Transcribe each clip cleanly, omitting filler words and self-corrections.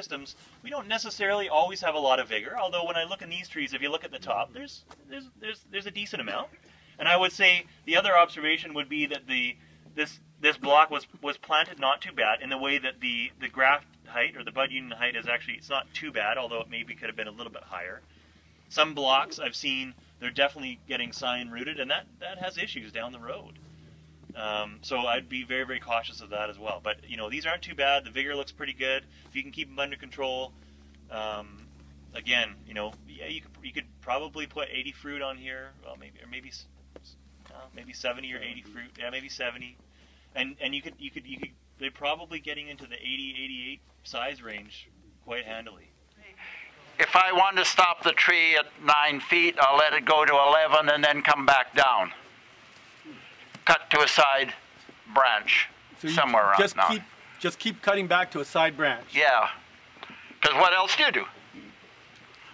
systems, we don't necessarily always have a lot of vigor. Although when I look in these trees, if you look at the top, there's a decent amount. And I would say the other observation would be that this block was planted not too bad in the way that the graft height or the bud union height is actually, it's not too bad, although it maybe could have been a little bit higher. Some blocks I've seen, they're definitely getting sign rooted, and that has issues down the road. So I'd be very, very cautious of that as well. But you know, these aren't too bad. The vigor looks pretty good. If you can keep them under control, again, you know, yeah, you could probably put 80 fruit on here. Well, maybe 70 or 80 fruit. Yeah, maybe 70. And they're probably getting into the 80, 88 size range quite handily. If I want to stop the tree at 9 feet, I'll let it go to 11 and then come back down. Cut to a side branch, so somewhere around now. Just keep cutting back to a side branch. Yeah, because what else do you do?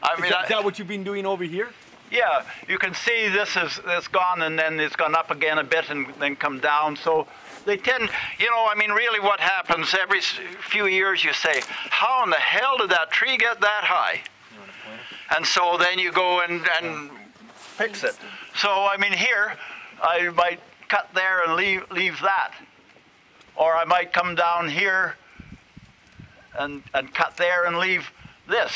I mean, is that what you've been doing over here? Yeah, you can see this is gone, and then it's gone up again a bit and then come down. So they tend, you know, I mean, really what happens every few years, you say, how in the hell did that tree get that high? And so then you go and fix it. So I mean, here I might cut there and leave that, or I might come down here and cut there and leave this.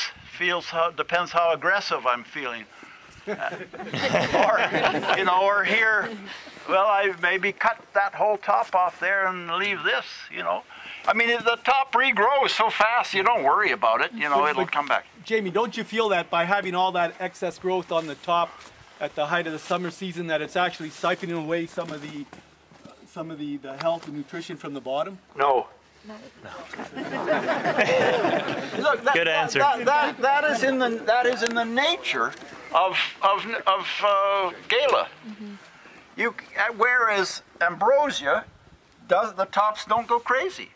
Depends how aggressive I'm feeling. Or, you know, or here, well, I maybe cut that whole top off there and leave this, you know. I mean, the top regrows so fast, you don't worry about it, you know, it'll come back. Jamie, don't you feel that by having all that excess growth on the top at the height of the summer season, that it's actually siphoning away some of the health and nutrition from the bottom? No. Look, good answer. That is in the nature of Gala. Mm-hmm. Whereas Ambrosia the tops don't go crazy.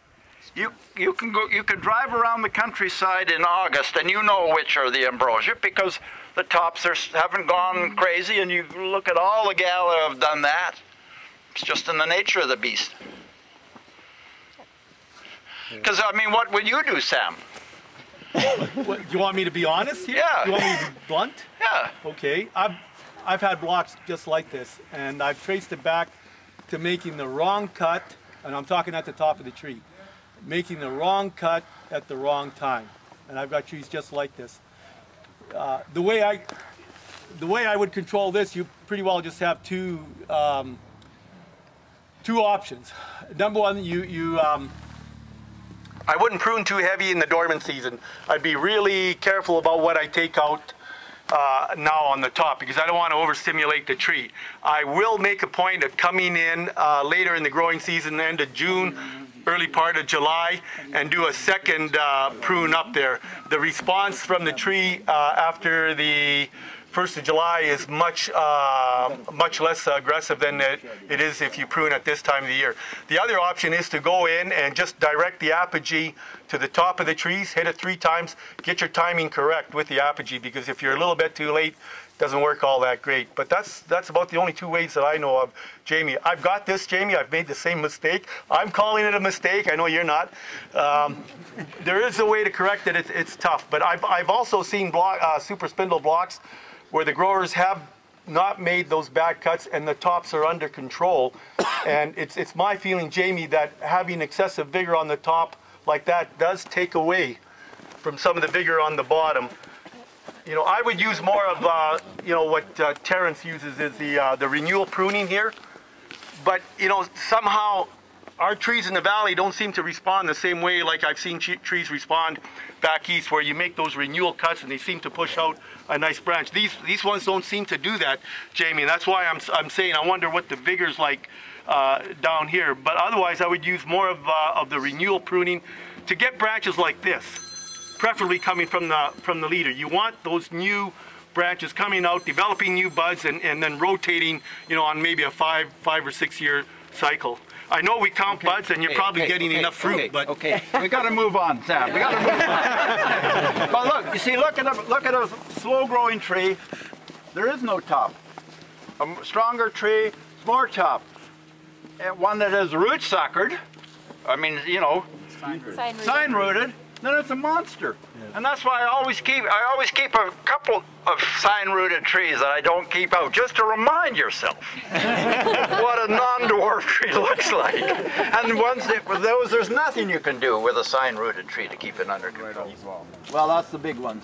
You can drive around the countryside in August and you know which are the Ambrosia because the tops haven't gone crazy, and you look at all the Gala have done that. It's just in the nature of the beast. Because, I mean, what would you do, Sam? What, you want me to be honest here? Yeah. You want me to be blunt? Yeah. Okay. I've had blocks just like this, and I've traced it back to making the wrong cut, and I'm talking at the top of the tree, making the wrong cut at the wrong time. And I've got trees just like this. The way I would control this, you pretty well just have two options. Number one, I wouldn't prune too heavy in the dormant season. I'd be really careful about what I take out now on the top, because I don't want to overstimulate the tree. I will make a point of coming in later in the growing season, end of June, early part of July, and do a second prune up there. The response from the tree after the 1st of July is much less aggressive than it is if you prune at this time of the year. The other option is to go in and just direct the apogee to the top of the trees, hit it 3 times, get your timing correct with the apogee, because if you're a little bit too late, it doesn't work all that great. But that's about the only 2 ways that I know of, Jamie. I've got this, Jamie. I've made the same mistake. I'm calling it a mistake. I know you're not. There is a way to correct it. It's tough. But I've also seen super spindle blocks where the growers have not made those bad cuts and the tops are under control. And it's my feeling, Jamie, that having excessive vigor on the top like that does take away from some of the vigor on the bottom. You know, I would use more of, you know, what Terrence uses is the renewal pruning here. But, you know, somehow our trees in the valley don't seem to respond the same way like I've seen trees respond back east, where you make those renewal cuts and they seem to push out a nice branch. These ones don't seem to do that, Jamie, and that's why I'm saying I wonder what the vigor's like down here. But otherwise, I would use more of the renewal pruning to get branches like this, preferably coming from the leader. You want those new branches coming out, developing new buds, and then rotating, you know, on maybe a 5 or 6 year cycle. I know we count buds, and you're probably getting enough fruit, but okay, we got to move on, Sam. We got to move on. But look, you see, look at a slow-growing tree. There is no top. A stronger tree, more top. And one that is root suckered. I mean, you know, sign rooted. then it's a monster. And that's why I always keep a couple of sign-rooted trees that I don't keep out, just to remind yourself what a non-dwarf tree looks like. And with those, there's nothing you can do with a sign-rooted tree to keep it under control. Well, that's the big ones.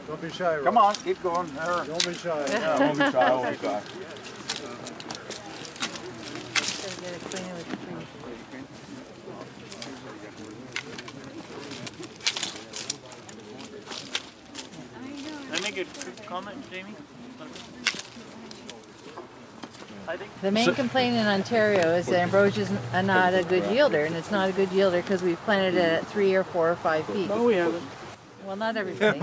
Don't be shy, Rob. Come on, keep going. There. Don't be shy. Yeah, won't be shy, won't be shy. Can I make a quick comment, Jamie? I think The main complaint in Ontario is that Ambrosia is not a good yielder, and it's not a good yielder because we've planted it at 3 or 4 or 5 feet. No, we haven't. Well, not everybody.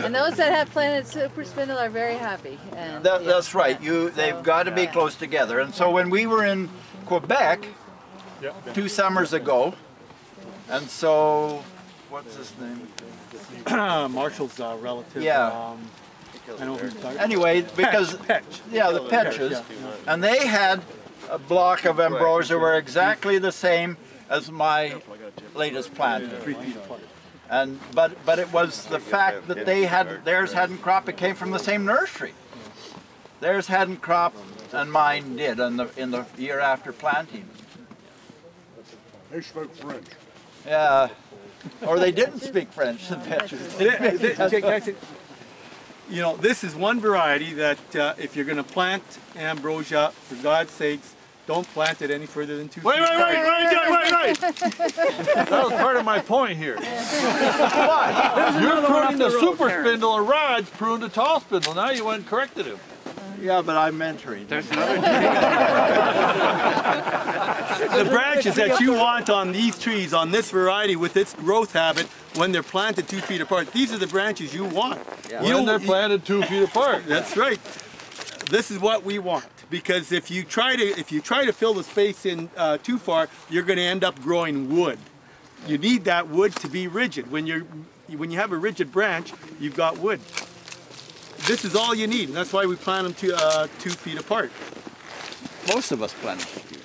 And those that have planted super spindle are very happy. And, That's right. They've got to be close together. And so when we were in Quebec 2 summers ago, and so what's his name? Marshall's relative. Yeah. I know who you're talking Anyway, because the Petches, and they had a block of ambrosia were exactly the same as my latest plant. 3 feet apart. And but it was the fact that theirs hadn't cropped. It came from the same nursery. Theirs hadn't cropped, and mine did in the year after planting. They spoke French. Yeah, or they didn't speak French. The Petches. You know, this is one variety that if you're going to plant ambrosia, for God's sakes, don't plant it any further than 2 feet. Wait! That was part of my point here. You're pruning the super spindle, or Raj pruned the tall spindle. Now you went and corrected him. Yeah, but I'm mentoring. There's another The branches that you want on these trees, on this variety with its growth habit, when they're planted 2 feet apart, these are the branches you want. when they're planted 2 feet apart. That's right. This is what we want, because if you try to fill the space in too far, you're going to end up growing wood. You need that wood to be rigid. When you have a rigid branch, you've got wood. This is all you need, and that's why we plant them 2 feet apart. Most of us plant 2 feet.